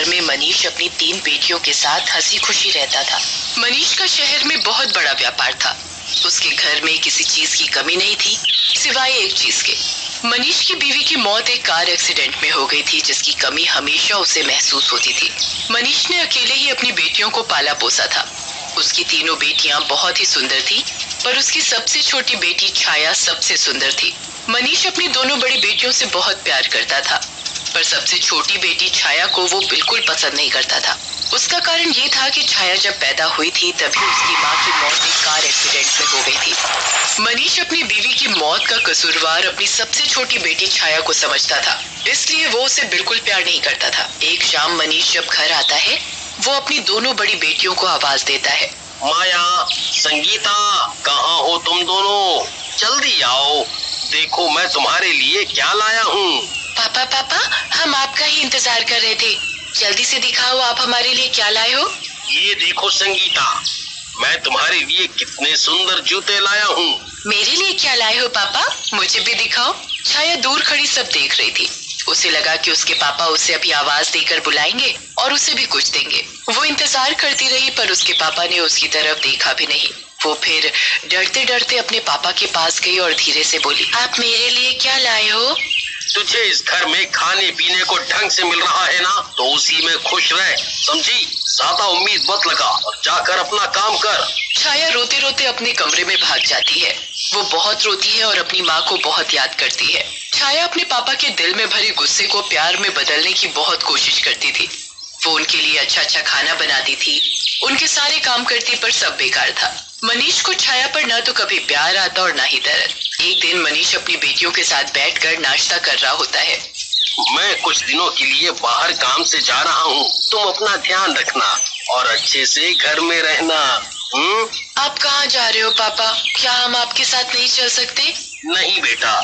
घर में मनीष अपनी 3 बेटियों के साथ हंसी खुशी रहता था। मनीष का शहर में बहुत बड़ा व्यापार था। उसके घर में किसी चीज की कमी नहीं थी सिवाय एक चीज के। मनीष की बीवी की मौत एक कार एक्सीडेंट में हो गई थी, जिसकी कमी हमेशा उसे महसूस होती थी। मनीष ने अकेले ही अपनी बेटियों को पाला पोसा था। उसकी तीनों बेटियां बहुत ही सुंदर थी, पर उसकी सबसे छोटी बेटी छाया सबसे सुंदर थी। मनीष अपनी दोनों बड़ी बेटियों से बहुत प्यार करता था, पर सबसे छोटी बेटी छाया को वो बिल्कुल पसंद नहीं करता था। उसका कारण ये था कि छाया जब पैदा हुई थी तभी उसकी माँ की मौत एक कार एक्सीडेंट में हो गई थी। मनीष अपनी बीवी की मौत का कसूरवार अपनी सबसे छोटी बेटी छाया को समझता था, इसलिए वो उसे बिल्कुल प्यार नहीं करता था। एक शाम मनीष जब घर आता है, वो अपनी दोनों बड़ी बेटियों को आवाज देता है, माया, संगीता, कहाँ हो तुम दोनों? जल्दी आओ, देखो मैं तुम्हारे लिए क्या लाया हूँ। पापा पापा, हम आपका ही इंतजार कर रहे थे। जल्दी से दिखाओ आप हमारे लिए क्या लाए हो। ये देखो संगीता, मैं तुम्हारे लिए कितने सुंदर जूते लाया हूँ। मेरे लिए क्या लाए हो पापा? मुझे भी दिखाओ। छाया दूर खड़ी सब देख रही थी। उसे लगा कि उसके पापा उसे अभी आवाज देकर बुलाएंगे और उसे भी कुछ देंगे। वो इंतजार करती रही, पर उसके पापा ने उसकी तरफ देखा भी नहीं। वो फिर डरते डरते अपने पापा के पास गई और धीरे से बोली, आप मेरे लिए क्या लाए हो? तुझे इस घर में खाने पीने को ढंग से मिल रहा है ना, तो उसी में खुश रह, समझी? ज्यादा उम्मीद मत लगा और जाकर अपना काम कर। छाया रोते रोते अपने कमरे में भाग जाती है। वो बहुत रोती है और अपनी माँ को बहुत याद करती है। छाया अपने पापा के दिल में भरे गुस्से को प्यार में बदलने की बहुत कोशिश करती थी। वो उनके लिए अच्छा अच्छा खाना बनाती थी, उनके सारे काम करती, पर सब बेकार था। मनीष को छाया पर न तो कभी प्यार आता और न ही दर्द। एक दिन मनीष अपनी बेटियों के साथ बैठकर नाश्ता कर रहा होता है। मैं कुछ दिनों के लिए बाहर काम से जा रहा हूँ, तुम अपना ध्यान रखना और अच्छे से घर में रहना। आप कहाँ जा रहे हो पापा? क्या हम आपके साथ नहीं चल सकते? नहीं बेटा,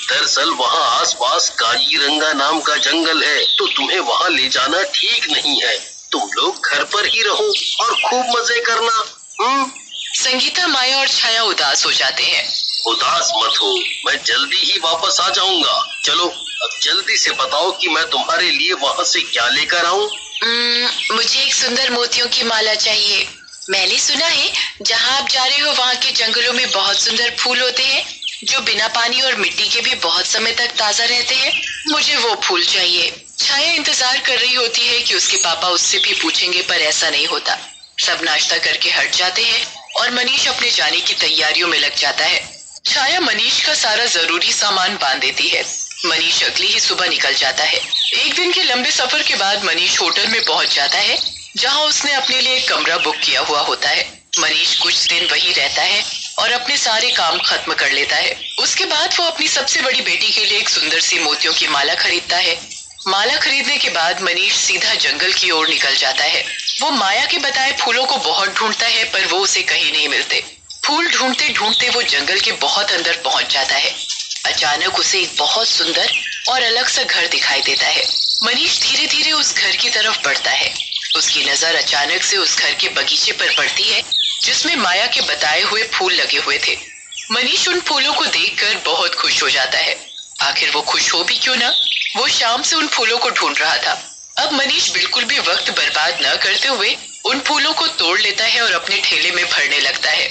दरअसल वहाँ आसपास काजीरंगा नाम का जंगल है, तो तुम्हें वहाँ ले जाना ठीक नहीं है। तुम लोग घर पर ही रहो और खूब मजे करना। संगीता, माया और छाया उदास हो जाते हैं। उदास मत हो, मैं जल्दी ही वापस आ जाऊंगा। चलो अब जल्दी से बताओ कि मैं तुम्हारे लिए वहाँ से क्या लेकर आऊँ। मुझे एक सुंदर मोतियों की माला चाहिए। मैंने सुना है जहाँ आप जा रहे हो वहाँ के जंगलों में बहुत सुंदर फूल होते हैं, जो बिना पानी और मिट्टी के भी बहुत समय तक ताजा रहते हैं। मुझे वो फूल चाहिए। छाया इंतजार कर रही होती है कि उसके पापा उससे भी पूछेंगे, पर ऐसा नहीं होता। सब नाश्ता करके हट जाते हैं और मनीष अपने जाने की तैयारियों में लग जाता है। छाया मनीष का सारा जरूरी सामान बांध देती है। मनीष अगली ही सुबह निकल जाता है। एक दिन के लंबे सफर के बाद मनीष होटल में पहुंच जाता है, जहां उसने अपने लिए एक कमरा बुक किया हुआ होता है। मनीष कुछ दिन वहीं रहता है और अपने सारे काम खत्म कर लेता है। उसके बाद वो अपनी सबसे बड़ी बेटी के लिए एक सुंदर सी मोतियों की माला खरीदता है। माला खरीदने के बाद मनीष सीधा जंगल की ओर निकल जाता है। वो माया के बताए फूलों को बहुत ढूंढता है, पर वो उसे कहीं नहीं मिलते। फूल ढूंढते ढूंढते वो जंगल के बहुत अंदर पहुंच जाता है। अचानक उसे एक बहुत सुंदर और अलग सा घर दिखाई देता है। मनीष धीरे धीरे उस घर की तरफ बढ़ता है। उसकी नजर अचानक से उस घर के बगीचे पर पड़ती है, जिसमें माया के बताए हुए फूल लगे हुए थे। मनीष उन फूलों को देखकर बहुत खुश हो जाता है। आखिर वो खुश हो भी क्यों ना, वो शाम से उन फूलों को ढूंढ रहा था। अब मनीष बिल्कुल भी वक्त बर्बाद न करते हुए उन फूलों को तोड़ लेता है और अपने ठेले में भरने लगता है।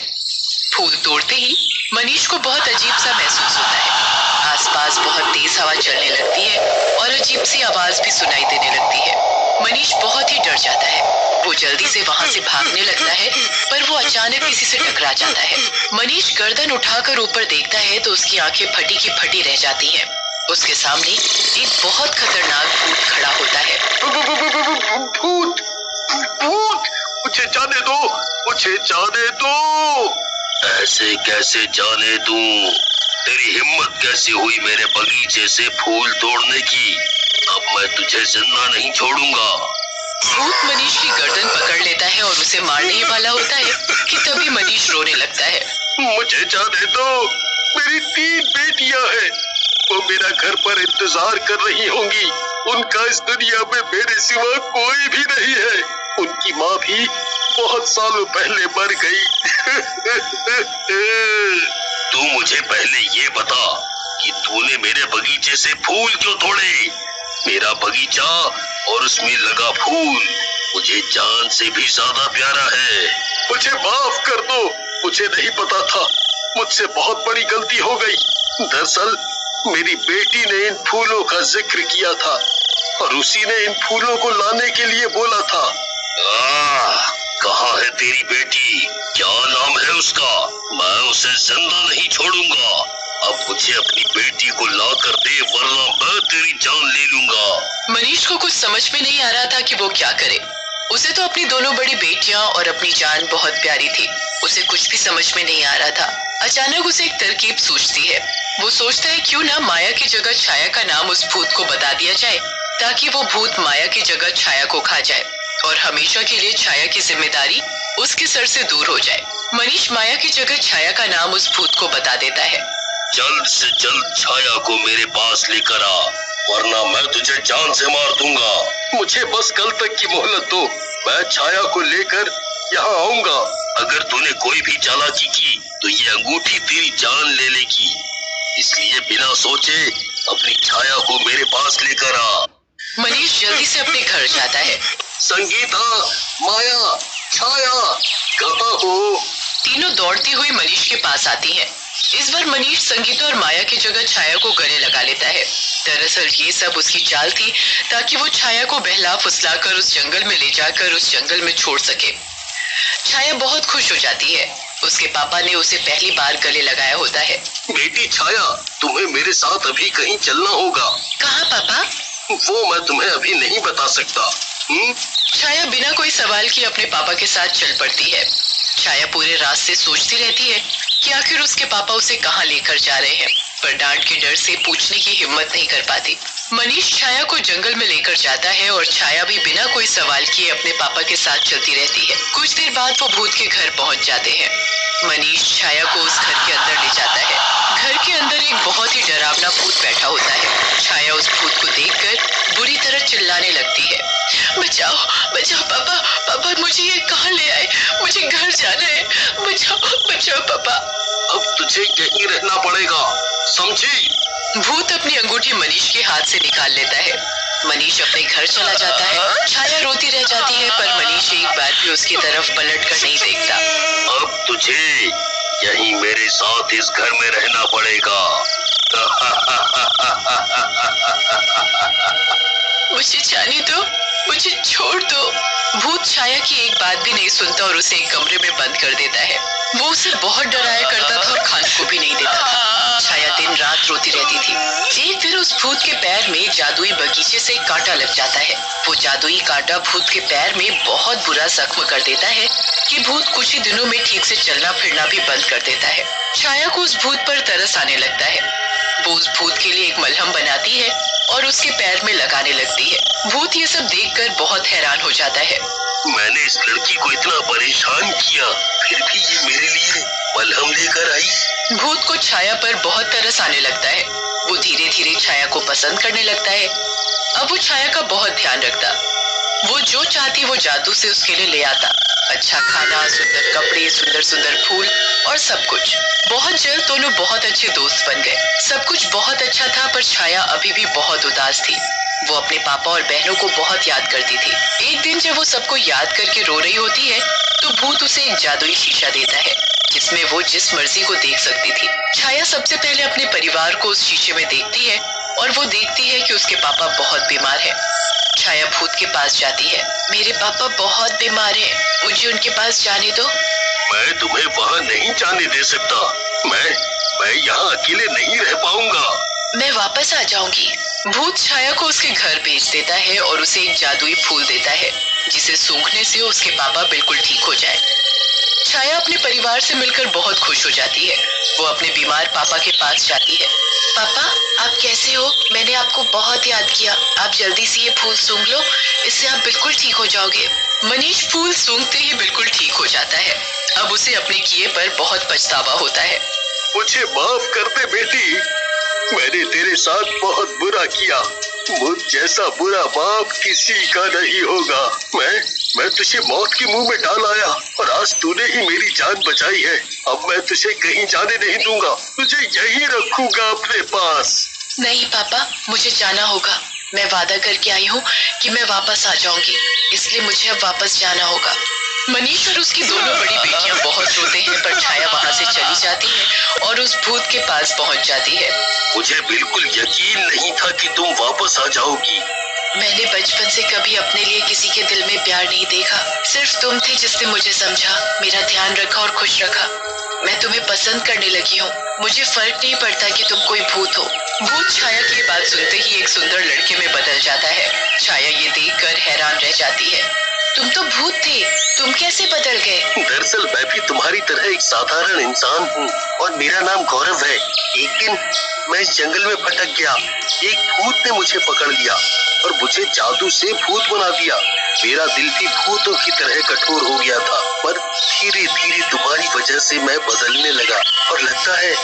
फूल तोड़ते ही मनीष को बहुत अजीब सा महसूस होता है। आसपास बहुत तेज हवा चलने लगती है और अजीब सी आवाज भी सुनाई देने लगती है। मनीष बहुत ही डर जाता है। वो जल्दी से वहां से भागने लगता है, पर वो अचानक किसी से टकरा जाता है। मनीष गर्दन उठाकर ऊपर देखता है तो उसकी आंखें फटी की फटी रह जाती हैं। उसके सामने एक बहुत खतरनाक भूत खड़ा होता है। भूत, भूत, मुझे जाने दो, मुझे जाने दो। ऐसे कैसे जाने दूं? तेरी हिम्मत कैसे हुई मेरे बगीचे से फूल तोड़ने की? अब मैं तुझे जिंदा नहीं छोड़ूंगा। भूत मनीष की गर्दन पकड़ लेता है और उसे मारने ही वाला होता है कि तभी मनीष रोने लगता है। मुझे जाने दो, मेरी 3 बेटियां हैं, वो मेरा घर पर इंतजार कर रही होंगी। उनका इस दुनिया में मेरे सिवा कोई भी नहीं है। उनकी माँ भी बहुत सालों पहले मर गई। तू मुझे पहले ये बता कि तूने मेरे बगीचे से फूल क्यों तोड़े? मेरा बगीचा और उसमें लगा फूल मुझे जान से भी ज्यादा प्यारा है। मुझे माफ कर दो, मुझे नहीं पता था, मुझसे बहुत बड़ी गलती हो गई। दरअसल मेरी बेटी ने इन फूलों का जिक्र किया था और उसी ने इन फूलों को लाने के लिए बोला था। कहाँ है तेरी बेटी? क्या नाम है उसका? मैं उसे जिंदा नहीं छोड़ूंगा। अब मुझे अपनी बेटी को ला कर दे, वरना मैं तेरी जान ले लूंगा। मनीष को कुछ समझ में नहीं आ रहा था कि वो क्या करे। उसे तो अपनी दोनों बड़ी बेटियां और अपनी जान बहुत प्यारी थी। उसे कुछ भी समझ में नहीं आ रहा था। अचानक उसे एक तरकीब सूझती है। वो सोचता है क्यों ना माया की जगह छाया का नाम उस भूत को बता दिया जाए, ताकि वो भूत माया की जगह छाया को खा जाए और हमेशा के लिए छाया की जिम्मेदारी उसके सर से दूर हो जाए। मनीष माया की जगह छाया का नाम उस भूत को बता देता है। जल्द से जल्द छाया को मेरे पास लेकर आ, वरना मैं तुझे जान से मार दूंगा। मुझे बस कल तक की मोहलत दो, मैं छाया को लेकर यहाँ आऊंगा। अगर तूने कोई भी चालाकी की तो ये अंगूठी तेरी जान ले लेगी, इसलिए बिना सोचे अपनी छाया को मेरे पास लेकर आ। मनीष जल्दी से अपने घर जाता है। संगीता, माया, छाया, कहाँ हो? तीनों दौड़ती हुई मनीष के पास आती हैं। इस बार मनीष संगीता और माया की जगह छाया को गले लगा लेता है। दरअसल ये सब उसकी चाल थी, ताकि वो छाया को बहला फुसलाकर उस जंगल में ले जाकर उस जंगल में छोड़ सके। छाया बहुत खुश हो जाती है। उसके पापा ने उसे पहली बार गले लगाया होता है। बेटी छाया, तुम्हें मेरे साथ अभी कहीं चलना होगा। कहाँ पापा? वो मैं तुम्हें अभी नहीं बता सकता। छाया बिना कोई सवाल किए अपने पापा के साथ चल पड़ती है। छाया पूरे रास्ते सोचती रहती है कि आखिर उसके पापा उसे कहाँ लेकर जा रहे हैं, पर डांट के डर से पूछने की हिम्मत नहीं कर पाती। मनीष छाया को जंगल में लेकर जाता है और छाया भी बिना कोई सवाल किए अपने पापा के साथ चलती रहती है। कुछ देर बाद वो भूत के घर पहुंच जाते हैं। मनीष छाया को उस घर के अंदर ले जाता है। घर के अंदर एक बहुत ही डरावना भूत बैठा होता है। छाया उस भूत को देखकर बुरी तरह चिल्लाने लगती है। बचाओ, बचाओ पापा, पापा मुझे ये कहाँ ले आए? मुझे घर जाना है, बचाओ, बचाओ पापा। अब तुझे यहीं रहना पड़ेगा, समझी? भूत अपनी अंगूठी मनीष के हाथ से निकाल लेता है। मनीष अपने घर चला जाता है। छाया रोती रह जाती है, पर मनीष एक बार भी उसकी तरफ पलट कर नहीं देखता। अब तुझे यहीं मेरे साथ इस घर में रहना पड़ेगा। मुझे जाने दो, मुझे छोड़ दो। भूत छाया की एक बात भी नहीं सुनता और उसे एक कमरे में बंद कर देता है। वो उसे बहुत डराया करता था और खाने को भी नहीं देता था। छाया दिन रात रोती रहती थी। एक दिन उस भूत के पैर में जादुई बगीचे से एक कांटा लग जाता है। वो जादुई कांटा भूत के पैर में बहुत बुरा जख्म कर देता है कि भूत कुछ ही दिनों में ठीक से चलना फिरना भी बंद कर देता है। छाया को उस भूत पर तरस आने लगता है। वो उस भूत के लिए एक मलहम बनाती है और उसके पैर में लगाने लगती है। भूत ये सब देखकर बहुत हैरान हो जाता है। मैंने इस लड़की को इतना परेशान किया, फिर भी ये मेरे लिए मलहम लेकर आई। भूत को छाया पर बहुत तरस आने लगता है। वो धीरे धीरे छाया को पसंद करने लगता है। अब वो छाया का बहुत ध्यान रखता। वो जो चाहती वो जादू से उसके लिए ले आता। अच्छा खाना, सुंदर कपड़े, सुंदर सुंदर फूल और सब कुछ। बहुत जल्द दोनों बहुत अच्छे दोस्त बन गए। सब कुछ बहुत अच्छा था, पर छाया अभी भी बहुत उदास थी। वो अपने पापा और बहनों को बहुत याद करती थी। एक दिन जब वो सबको याद करके रो रही होती है, तो भूत उसे एक जादुई शीशा देता है, जिसमें वो जिस मर्जी को देख सकती थी। छाया सबसे पहले अपने परिवार को उस शीशे में देखती है और वो देखती है कि उसके पापा बहुत बीमार हैं। छाया भूत के पास जाती है। मेरे पापा बहुत बीमार हैं, मुझे उनके पास जाने दो। मैं तुम्हें वहाँ नहीं जाने दे सकता। मैं यहाँ अकेले नहीं रह पाऊंगा। मैं वापस आ जाऊंगी। भूत छाया को उसके घर भेज देता है और उसे एक जादुई फूल देता है, जिसे सूंघने से उसके पापा बिल्कुल ठीक हो जाए। छाया अपने परिवार से मिलकर बहुत खुश हो जाती है। वो अपने बीमार पापा के पास जाती है। पापा, आप कैसे हो? मैंने आपको बहुत याद किया। आप जल्दी से ये फूल सूंघ लो, इससे आप बिल्कुल ठीक हो जाओगे। मनीष फूल सूंघते ही बिल्कुल ठीक हो जाता है। अब उसे अपने किए पर बहुत पछतावा होता है। मुझे माफ कर दे बेटी, मैंने तेरे साथ बहुत बुरा किया। मुझ जैसा बुरा बाप किसी का नहीं होगा। मैं तुझे मौत के मुंह में डाल आया और आज तूने ही मेरी जान बचाई है। अब मैं तुझे कहीं जाने नहीं दूंगा, तुझे यहीं रखूंगा अपने पास। नहीं पापा, मुझे जाना होगा। मैं वादा करके आई हूँ कि मैं वापस आ जाऊंगी, इसलिए मुझे अब वापस जाना होगा। मनीष और उसकी दोनों बड़ी बेटियां बहुत रोते हैं, पर छाया वहाँ से चली जाती है और उस भूत के पास पहुँच जाती है। मुझे बिल्कुल यकीन नहीं था कि तुम वापस आ जाओगी। मैंने बचपन से कभी अपने लिए किसी के दिल में प्यार नहीं देखा। सिर्फ तुम थे जिसने मुझे समझा, मेरा ध्यान रखा और खुश रखा। मैं तुम्हें पसंद करने लगी हूँ। मुझे फर्क नहीं पड़ता कि तुम कोई भूत हो। भूत छाया की बात सुनते ही एक सुंदर लड़के में बदल जाता है। छाया ये देखकर हैरान रह जाती है। तुम तो भूत थे, तुम कैसे बदल गए? दरअसल मैं भी तुम्हारी तरह एक साधारण इंसान हूँ और मेरा नाम गौरव है। एक दिन मैं इस जंगल में भटक गया। एक भूत ने मुझे पकड़ लिया और मुझे जादू से भूत बना दिया। मेरा दिल भी भूतों की तरह कठोर हो गया था, पर धीरे धीरे तुम्हारी वजह से मैं बदलने लगा और लगता है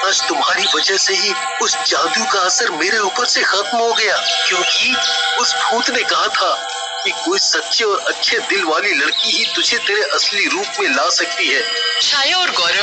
आज तुम्हारी वजह से ही उस जादू का असर मेरे ऊपर से खत्म हो गया, क्योंकि उस भूत ने कहा था कि कोई सच्चे और अच्छे दिल वाली लड़की ही तुझे तेरे असली रूप में ला सकती है। छाया और गौरव